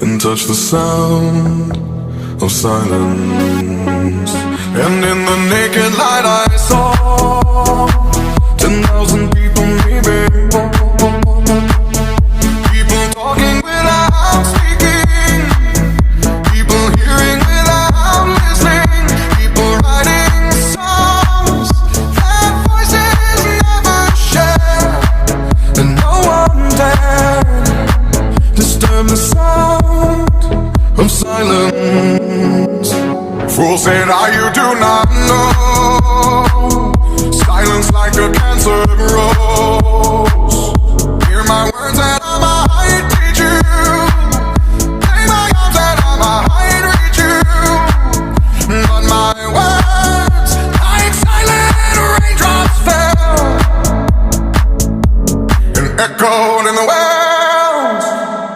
and touch the sound of silence. And in the naked light I saw 10,000 people, maybe. People talking without speaking, people hearing without listening, people writing songs that voices never share, and no one dared disturb the sound of silence. Fool said, you do not know. Silence like a cancer grows.